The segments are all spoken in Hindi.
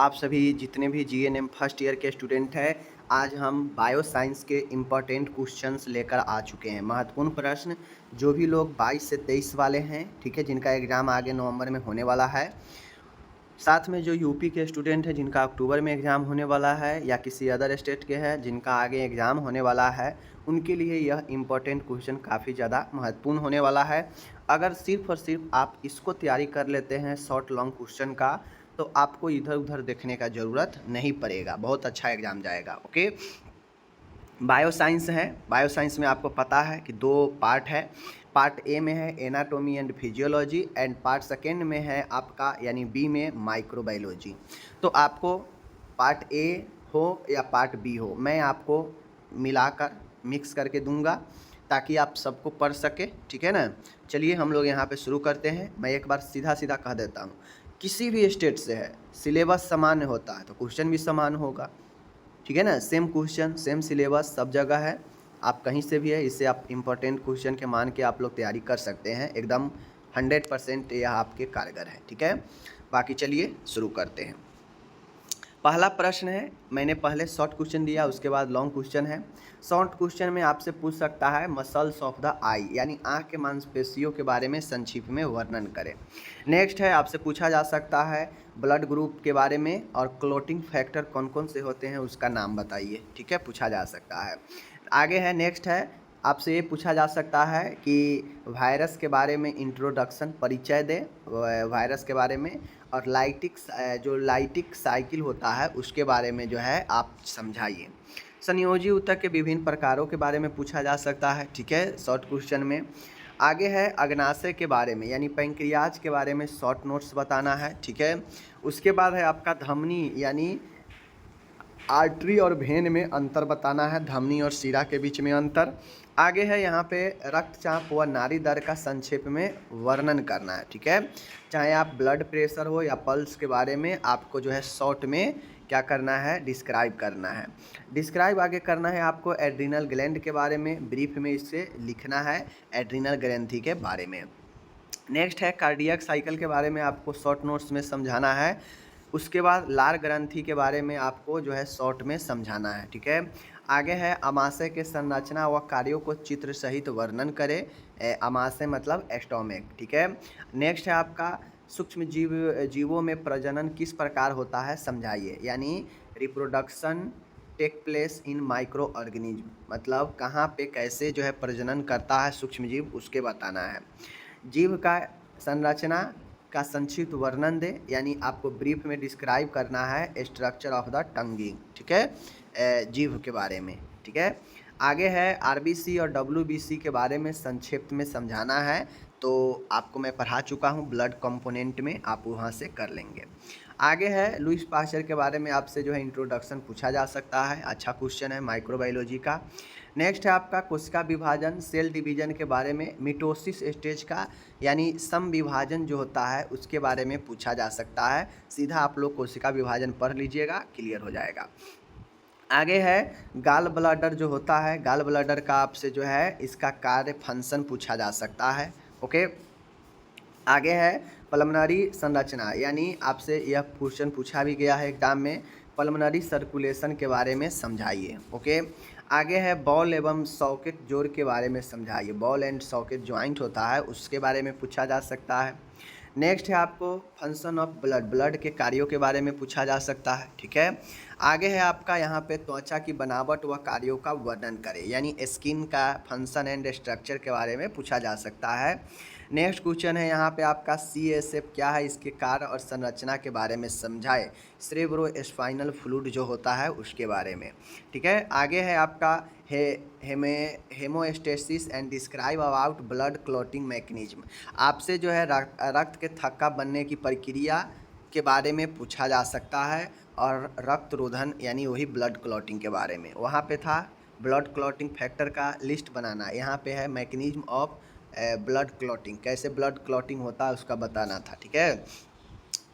आप सभी जितने भी जीएनएम फर्स्ट ईयर के स्टूडेंट हैं, आज हम बायो साइंस के इम्पोर्टेंट क्वेश्चंस लेकर आ चुके हैं। महत्वपूर्ण प्रश्न जो भी लोग 22 से 23 वाले हैं, ठीक है, जिनका एग्ज़ाम आगे नवंबर में होने वाला है, साथ में जो यूपी के स्टूडेंट हैं जिनका अक्टूबर में एग्ज़ाम होने वाला है, या किसी अदर स्टेट के हैं जिनका आगे एग्ज़ाम होने वाला है, उनके लिए यह इम्पोर्टेंट क्वेश्चन काफ़ी ज़्यादा महत्वपूर्ण होने वाला है। अगर सिर्फ और सिर्फ आप इसको तैयारी कर लेते हैं शॉर्ट लॉन्ग क्वेश्चन का, तो आपको इधर उधर देखने का ज़रूरत नहीं पड़ेगा, बहुत अच्छा एग्ज़ाम जाएगा। ओके, बायो साइंस है। बायो साइंस में आपको पता है कि 2 पार्ट है। पार्ट ए में है anatomy and physiology, and part second में है आपका यानी बी में माइक्रोबायोलॉजी। तो आपको पार्ट ए हो या पार्ट बी हो, मैं आपको मिलाकर मिक्स करके दूंगा ताकि आप सबको पढ़ सके, ठीक है ना। चलिए हम लोग यहाँ पे शुरू करते हैं। मैं एक बार सीधा सीधा कह देता हूँ, किसी भी स्टेट से है, सिलेबस समान होता है तो क्वेश्चन भी समान होगा, ठीक है ना। सेम क्वेश्चन सेम सिलेबस सब जगह है, आप कहीं से भी है, इससे आप इम्पोर्टेंट क्वेश्चन के मान के आप लोग तैयारी कर सकते हैं। एकदम 100% यह आपके कारगर है, ठीक है। बाकी चलिए शुरू करते हैं। पहला प्रश्न है, मैंने पहले शॉर्ट क्वेश्चन दिया, उसके बाद लॉन्ग क्वेश्चन है। शॉर्ट क्वेश्चन में आपसे पूछ सकता है मसल्स ऑफ द आई, यानी आँख के मांसपेशियों के बारे में संक्षिप्त में वर्णन करें। नेक्स्ट है, आपसे पूछा जा सकता है ब्लड ग्रुप के बारे में और क्लोटिंग फैक्टर कौन कौन से होते हैं उसका नाम बताइए, ठीक है, पूछा जा सकता है। आगे है, नेक्स्ट है, आपसे ये पूछा जा सकता है कि वायरस के बारे में इंट्रोडक्शन, परिचय दे वायरस के बारे में, और जो लाइटिक साइकिल होता है उसके बारे में जो है आप समझाइए। संयोजी ऊतक के विभिन्न प्रकारों के बारे में पूछा जा सकता है, ठीक है, शॉर्ट क्वेश्चन में। आगे है अग्नाशय के बारे में यानी पैंक्रियाज के बारे में शॉर्ट नोट्स बताना है, ठीक है। उसके बाद है आपका धमनी यानी आर्टरी और वेन में अंतर बताना है, धमनी और शिरा के बीच में अंतर। आगे है यहाँ पे रक्तचाप व नाड़ी दर का संक्षेप में वर्णन करना है, ठीक है। चाहे आप ब्लड प्रेशर हो या पल्स के बारे में आपको जो है शॉर्ट में क्या करना है, डिस्क्राइब करना है। डिस्क्राइब आगे करना है आपको एड्रिनल ग्लैंड के बारे में, ब्रीफ में इससे लिखना है एड्रिनल ग्रंथि के बारे में। नेक्स्ट है कार्डियक साइकिल के बारे में आपको शॉर्ट नोट्स में समझाना है। उसके बाद लार ग्रंथि के बारे में आपको जो है शॉर्ट में समझाना है, ठीक है। आगे है अमाशय के संरचना व कार्यों को चित्र सहित वर्णन करें। अमाशय मतलब एस्टोमिक, ठीक है। नेक्स्ट है आपका सूक्ष्म जीवों में प्रजनन किस प्रकार होता है समझाइए, यानी reproduction take place in microorganism, मतलब कहाँ पे कैसे जो है प्रजनन करता है सूक्ष्म जीव, उसके बताना है। जीव का संरचना का संक्षिप्त वर्णन दे, यानी आपको ब्रीफ में डिस्क्राइब करना है स्ट्रक्चर ऑफ द टंगिंग, ठीक है, जीव के बारे में, ठीक है। आगे है आरबीसी और डब्ल्यूबीसी के बारे में संक्षिप्त में समझाना है, तो आपको मैं पढ़ा चुका हूँ ब्लड कंपोनेंट में, आप वहाँ से कर लेंगे। आगे है लुईस पास्चर के बारे में आपसे जो है इंट्रोडक्शन पूछा जा सकता है, अच्छा क्वेश्चन है माइक्रोबायोलॉजी का। नेक्स्ट है आपका कोशिका विभाजन, सेल डिवीजन के बारे में, मिटोसिस स्टेज का यानी सम विभाजन जो होता है उसके बारे में पूछा जा सकता है। सीधा आप लोग कोशिका विभाजन पढ़ लीजिएगा, क्लियर हो जाएगा। आगे है गाल ब्लैडर जो होता है, गाल ब्लैडर का आपसे जो है इसका कार्य फंक्शन पूछा जा सकता है, ओके। आगे है पल्मोनरी संरचना, यानी आपसे यह क्वेश्चन पूछा भी गया है एग्जाम में, पल्मोनरी सर्कुलेशन के बारे में समझाइए, ओके। आगे है बॉल एवं सॉकेट जोड़ के बारे में समझाइए, बॉल एंड सॉकेट ज्वाइंट होता है उसके बारे में पूछा जा सकता है। नेक्स्ट है आपको फंक्शन ऑफ ब्लड, ब्लड के कार्यों के बारे में पूछा जा सकता है, ठीक है। आगे है आपका यहाँ पे त्वचा की बनावट व कार्यों का वर्णन करें, यानी स्किन का फंक्शन एंड स्ट्रक्चर के बारे में पूछा जा सकता है। नेक्स्ट क्वेश्चन है यहाँ पे आपका CSF क्या है, इसके कार्य और संरचना के बारे में समझाए, सेरेब्रोस्पाइनल फ्लूइड जो होता है उसके बारे में, ठीक है। आगे है आपका haemostasis and describe about blood clotting mechanism, आपसे जो है रक्त के थक्का बनने की प्रक्रिया के बारे में पूछा जा सकता है, और रक्त रोधन यानी वही ब्लड क्लॉटिंग के बारे में। वहाँ पे था ब्लड क्लॉटिंग फैक्टर का लिस्ट बनाना, यहाँ पे है मैकेनिज्म ऑफ ब्लड क्लॉटिंग, कैसे ब्लड क्लॉटिंग होता है उसका बताना था, ठीक है।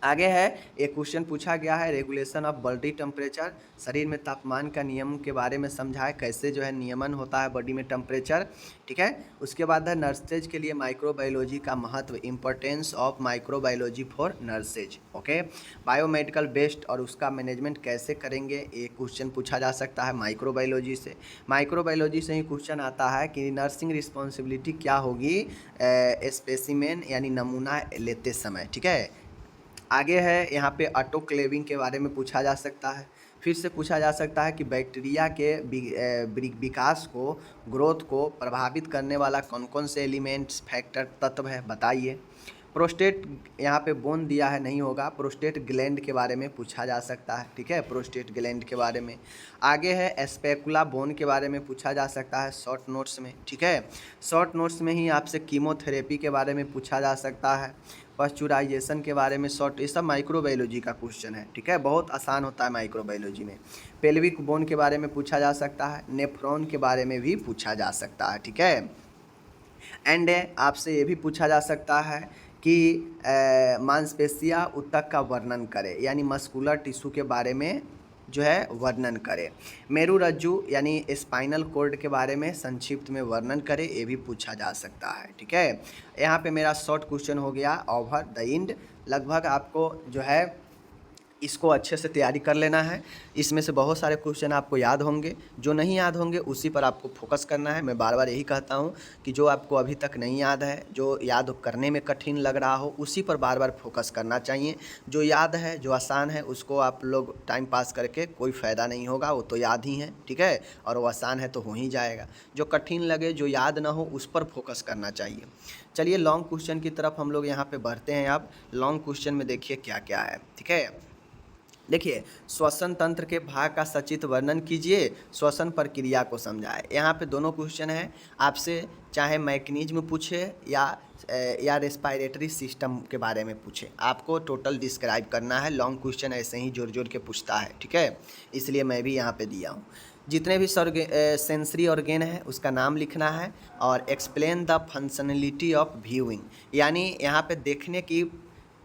आगे है, एक क्वेश्चन पूछा गया है रेगुलेशन ऑफ बॉडी टेम्परेचर, शरीर में तापमान का नियम के बारे में समझाए, कैसे जो है नियमन होता है बॉडी में टेम्परेचर। ठीक है, उसके बाद है नर्सेज के लिए माइक्रोबायोलॉजी का महत्व, importance of microbiology for nurses. Okay, biomedical waste और उसका मैनेजमेंट कैसे करेंगे, एक क्वेश्चन पूछा जा सकता है माइक्रोबायोलॉजी से। माइक्रोबायोलॉजी से ही क्वेश्चन आता है कि नर्सिंग रिस्पॉन्सिबिलिटी क्या होगी स्पेसिमेन यानी नमूना लेते समय। ठीक है, आगे है यहाँ पे ऑटोक्लेविंग के बारे में पूछा जा सकता है। फिर से पूछा जा सकता है कि बैक्टीरिया के विकास को, ग्रोथ को प्रभावित करने वाला कौन कौन से एलिमेंट्स, फैक्टर, तत्व है, बताइए। प्रोस्टेट यहाँ पे बोन दिया है, नहीं होगा। प्रोस्टेट ग्लैंड के बारे में पूछा जा सकता है। ठीक है, प्रोस्टेट ग्लैंड के बारे में। आगे है स्पेकुला बोन के बारे में पूछा जा सकता है शॉर्ट नोट्स में। ठीक है, शॉर्ट नोट्स में ही आपसे कीमोथेरेपी के बारे में पूछा जा सकता है, पाश्चुराइजेशन के बारे में शॉर्ट, ये सब माइक्रोबायोलॉजी का क्वेश्चन है। ठीक है, बहुत आसान होता है माइक्रोबायोलॉजी में। पेल्विक बोन के बारे में पूछा जा सकता है, नेफ्रॉन के बारे में भी पूछा जा सकता है। ठीक है, एंड आपसे ये भी पूछा जा सकता है कि मांसपेशियाँ ऊतक का वर्णन करें, यानी मस्कुलर टिश्यू के बारे में जो है वर्णन करें। मेरुरज्जु यानी स्पाइनल कोर्ड के बारे में संक्षिप्त में वर्णन करें, ये भी पूछा जा सकता है। ठीक है, यहाँ पे मेरा शॉर्ट क्वेश्चन हो गया ओवर द इंड। लगभग आपको जो है इसको अच्छे से तैयारी कर लेना है। इसमें से बहुत सारे क्वेश्चन आपको याद होंगे, जो नहीं याद होंगे उसी पर आपको फोकस करना है। मैं बार बार यही कहता हूँ कि जो आपको अभी तक नहीं याद है, जो याद करने में कठिन लग रहा हो, उसी पर बार बार फोकस करना चाहिए। जो याद है, जो आसान है, उसको आप लोग टाइम पास करके कोई फ़ायदा नहीं होगा, वो तो याद ही है। ठीक है, और वो आसान है तो हो ही जाएगा। जो कठिन लगे, जो याद ना हो, उस पर फोकस करना चाहिए। चलिए लॉन्ग क्वेश्चन की तरफ हम लोग यहाँ पर बढ़ते हैं। आप लॉन्ग क्वेश्चन में देखिए क्या क्या है। ठीक है, देखिए, श्वसन तंत्र के भाग का सचित्र वर्णन कीजिए, श्वसन प्रक्रिया को समझाए। यहाँ पे दोनों क्वेश्चन हैं, आपसे चाहे मैकेनिज्म पूछे या रेस्पिरेटरी सिस्टम के बारे में पूछे, आपको टोटल डिस्क्राइब करना है। लॉन्ग क्वेश्चन ऐसे ही जोड़ जोड़ के पूछता है। ठीक है, इसलिए मैं भी यहाँ पे दिया हूँ। जितने भी सेंसरी ऑर्गेन है उसका नाम लिखना है, और explain the functionality of viewing, यानी यहाँ पे देखने की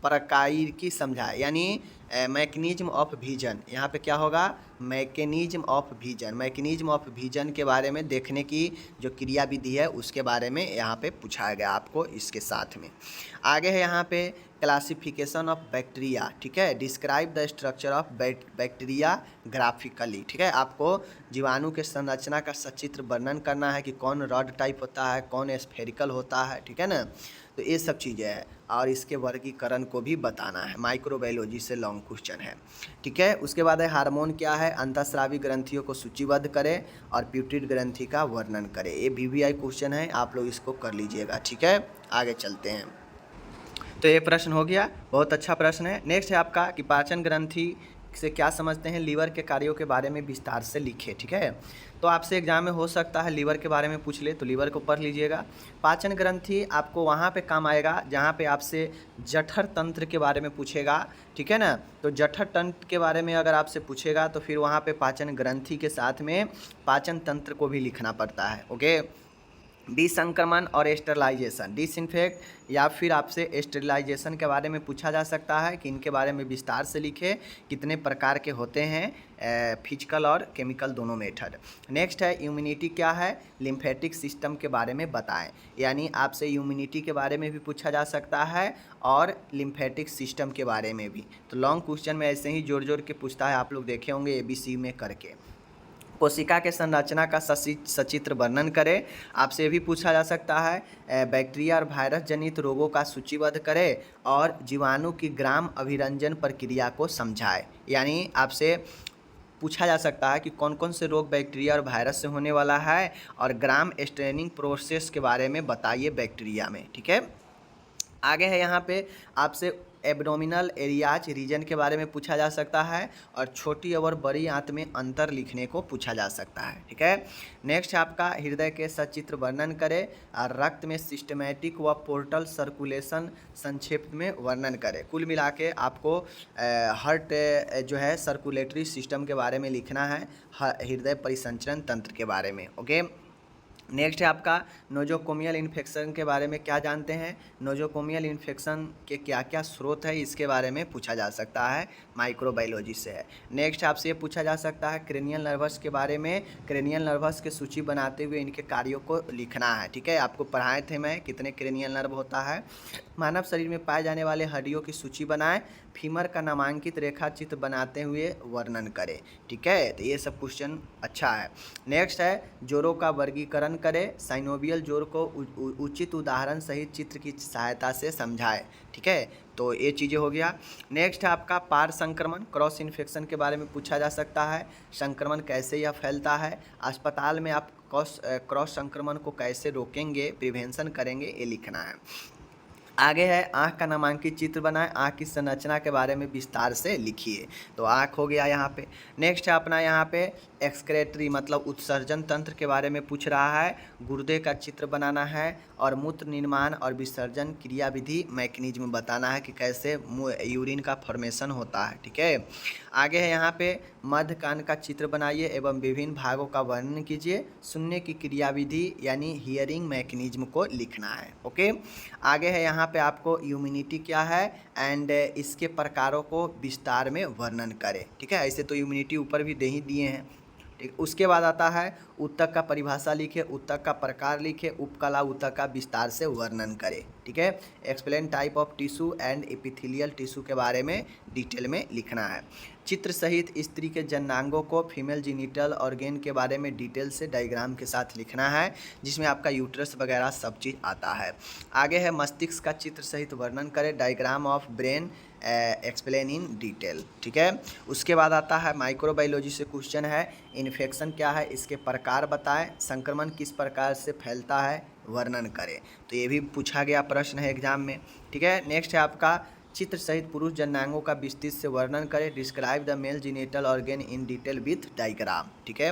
प्रकार की समझाए, यानी मैकेनिज्म ऑफ विजन। यहाँ पे क्या होगा, mechanism of vision, mechanism of vision के बारे में, देखने की जो क्रिया विधि है उसके बारे में यहाँ पे पूछाया गया आपको इसके साथ में। आगे है यहाँ पे क्लासिफिकेशन ऑफ बैक्टीरिया। ठीक है, describe the structure of bacteria graphically. ठीक है, आपको जीवाणु के संरचना का सचित्र वर्णन करना है कि कौन रॉड टाइप होता है, कौन स्फेरिकल होता है। ठीक है ना, तो ये सब चीज़ें हैं, और इसके वर्गीकरण को भी बताना है। माइक्रोबायोलॉजी से लॉन्ग क्वेश्चन है। ठीक है, उसके बाद है हार्मोन क्या है, अंतःस्रावी ग्रंथियों को सूचीबद्ध करें और प्यूटिड ग्रंथि का वर्णन करें। ये VVI क्वेश्चन है, आप लोग इसको कर लीजिएगा। ठीक है, आगे चलते हैं। तो ये प्रश्न हो गया, बहुत अच्छा प्रश्न है। नेक्स्ट है आपका कि पाचन ग्रंथि से क्या समझते हैं, लीवर के कार्यों के बारे में विस्तार से लिखे। ठीक है, तो आपसे एग्जाम में हो सकता है लीवर के बारे में पूछ ले, तो लीवर को पढ़ लीजिएगा। पाचन ग्रंथि आपको वहाँ पे काम आएगा जहाँ पे आपसे जठर तंत्र के बारे में पूछेगा। ठीक है ना, तो जठर तंत्र के बारे में अगर आपसे पूछेगा तो फिर वहाँ पे पाचन ग्रंथि के साथ में पाचन तंत्र को भी लिखना पड़ता है। ओके, डिसंक्रमण और स्टेरिलाइजेशन, डिसइंफेक्ट या फिर आपसे स्टेरिलाइजेशन के बारे में पूछा जा सकता है कि इनके बारे में विस्तार से लिखे, कितने प्रकार के होते हैं, फिजिकल और केमिकल दोनों मेथड। नेक्स्ट है इम्यूनिटी क्या है, लिम्फेटिक सिस्टम के बारे में बताएं, यानी आपसे इम्यूनिटी के बारे में भी पूछा जा सकता है और लिम्फेटिक सिस्टम के बारे में भी। तो लॉन्ग क्वेश्चन में ऐसे ही जोड़ जोड़ के पूछता है, आप लोग देखे होंगे ABC में करके। कोशिका के संरचना का सचित्र वर्णन करें, आपसे भी पूछा जा सकता है। बैक्टीरिया और वायरस जनित रोगों का सूचीबद्ध करें और जीवाणु की ग्राम अभिरंजन प्रक्रिया को समझाएं, यानी आपसे पूछा जा सकता है कि कौन कौन से रोग बैक्टीरिया और वायरस से होने वाला है, और ग्राम स्ट्रेनिंग प्रोसेस के बारे में बताइए बैक्टीरिया में। ठीक है, आगे है यहाँ पे आपसे एब्डोमिनल एरियाज रीजन के बारे में पूछा जा सकता है, और छोटी और बड़ी आंत में अंतर लिखने को पूछा जा सकता है। ठीक है, नेक्स्ट आपका हृदय के सचित्र वर्णन करें और रक्त में सिस्टमेटिक व पोर्टल सर्कुलेशन संक्षेप में वर्णन करें। कुल मिला के आपको हार्ट जो है सर्कुलेटरी सिस्टम के बारे में लिखना है, हृदय परिसंचरण तंत्र के बारे में। ओके, नेक्स्ट है आपका नोजोकोमियल इन्फेक्शन के बारे में क्या जानते हैं। नोजोकोमियल इन्फेक्शन के क्या क्या स्रोत है इसके बारे में पूछा जा सकता है, माइक्रोबायोलॉजी से है। नेक्स्ट आपसे ये पूछा जा सकता है क्रेनियल नर्वस के बारे में। क्रेनियल नर्वस की सूची बनाते हुए इनके कार्यों को लिखना है, ठीक है। आपको पढ़ाए थे मैं कितने क्रेनियल नर्व होता है। मानव शरीर में पाए जाने वाले हड्डियों की सूची बनाएं, फीमर का नामांकित रेखा चित्र बनाते हुए वर्णन करें, ठीक है। तो ये सब क्वेश्चन अच्छा है। नेक्स्ट है जोड़ों का वर्गीकरण करें, साइनोवियल जोड़ को उचित उदाहरण सहित चित्र की सहायता से समझाएं, ठीक है। तो ये चीज़ें हो गया। नेक्स्ट है आपका पार संक्रमण, क्रॉस इन्फेक्शन के बारे में पूछा जा सकता है। संक्रमण कैसे यह फैलता है, अस्पताल में आप क्रॉस संक्रमण को कैसे रोकेंगे, प्रिवेंशन करेंगे, ये लिखना है। आगे है आँख का नामांकित चित्र बनाएं, आँख की संरचना के बारे में विस्तार से लिखिए। तो आँख हो गया यहाँ पे। नेक्स्ट है अपना यहाँ पे एक्सक्रेटरी मतलब उत्सर्जन तंत्र के बारे में पूछ रहा है, गुर्दे का चित्र बनाना है और मूत्र निर्माण और विसर्जन क्रियाविधि मैकेनिज्म बताना है कि कैसे यूरिन का फॉर्मेशन होता है, ठीक है। आगे है यहाँ पे मध्य कान का चित्र बनाइए एवं विभिन्न भागों का वर्णन कीजिए, सुनने की क्रियाविधि यानी हियरिंग मैकेनिज्म को लिखना है, ओके। आगे है यहाँ पे आपको इम्यूनिटी क्या है एंड इसके प्रकारों को विस्तार में वर्णन करें, ठीक है। ऐसे तो इम्यूनिटी ऊपर भी दे ही दिए हैं, ठीक। उसके बाद आता है ऊतक का परिभाषा लिखे, ऊतक का प्रकार लिखे, उपकला ऊतक का विस्तार से वर्णन करें, ठीक है। Explain type of tissue and epithelial tissue के बारे में डिटेल में लिखना है। चित्र सहित स्त्री के जननांगों को फीमेल जीनिटल ऑर्गेन के बारे में डिटेल से डायग्राम के साथ लिखना है, जिसमें आपका यूट्रस वगैरह सब चीज़ आता है। आगे है मस्तिष्क का चित्र सहित वर्णन करें, diagram of brain explain in detail, ठीक है। उसके बाद आता है माइक्रोबायोलॉजी से क्वेश्चन है, इन्फेक्शन क्या है, इसके प्रकार बताएं, संक्रमण किस प्रकार से फैलता है, वर्णन करें। तो ये भी पूछा गया प्रश्न है एग्जाम में, ठीक है। नेक्स्ट है आपका चित्र सहित पुरुष जननांगों का विस्तृत से वर्णन करें, describe the male genital organ in detail with diagram, ठीक है।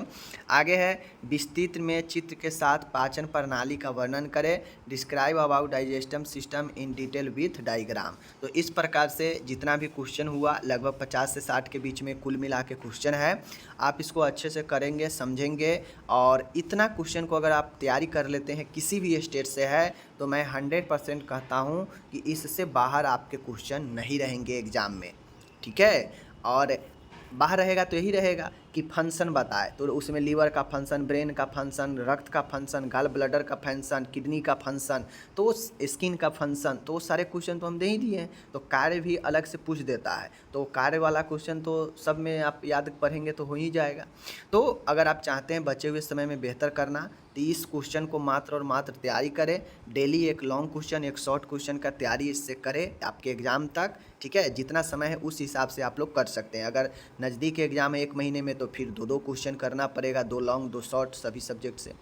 आगे है विस्तृत में चित्र के साथ पाचन प्रणाली का वर्णन करें, describe about digestive system in detail with diagram. तो इस प्रकार से जितना भी क्वेश्चन हुआ लगभग 50 से 60 के बीच में कुल मिला के क्वेश्चन है। आप इसको अच्छे से करेंगे, समझेंगे और इतना क्वेश्चन को अगर आप तैयारी कर लेते हैं किसी भी स्टेट से है तो मैं 100% कहता हूँ कि इससे बाहर आपके क्वेश्चन नहीं रहेंगे एग्ज़ाम में, ठीक है। और बाहर रहेगा तो यही रहेगा कि फंक्शन बताए, तो उसमें लीवर का फंक्शन, ब्रेन का फंक्शन, रक्त का फंक्शन, गॉल ब्लैडर का फंक्शन, किडनी का फंक्शन, तो स्किन का फंक्शन, तो सारे क्वेश्चन तो हम दे ही दिए हैं। तो कार्य भी अलग से पूछ देता है, तो कार्य वाला क्वेश्चन तो सब में आप याद पढ़ेंगे तो हो ही जाएगा। तो अगर आप चाहते हैं बचे हुए समय में बेहतर करना तो इस क्वेश्चन को मात्र और मात्र तैयारी करें। डेली एक लॉन्ग क्वेश्चन, एक शॉर्ट क्वेश्चन का तैयारी इससे करें आपके एग्ज़ाम तक, ठीक है। जितना समय है उस हिसाब से आप लोग कर सकते हैं। अगर नज़दीक एग्ज़ाम है 1 महीने में तो फिर 2-2 क्वेश्चन करना पड़ेगा, 2 लॉन्ग 2 शॉर्ट सभी सब्जेक्ट से।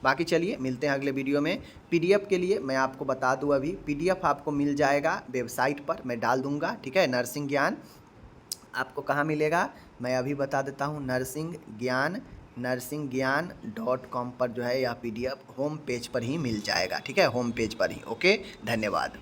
बाकी चलिए मिलते हैं अगले वीडियो में। पीडीएफ के लिए मैं आपको बता दूं, अभी पीडीएफ आपको मिल जाएगा वेबसाइट पर, मैं डाल दूंगा, ठीक है। नर्सिंग ज्ञान आपको कहाँ मिलेगा मैं अभी बता देता हूँ, nursingyan.com पर जो है यह पीडीएफ होम पेज पर ही मिल जाएगा, ठीक है, होम पेज पर ही। ओके, धन्यवाद।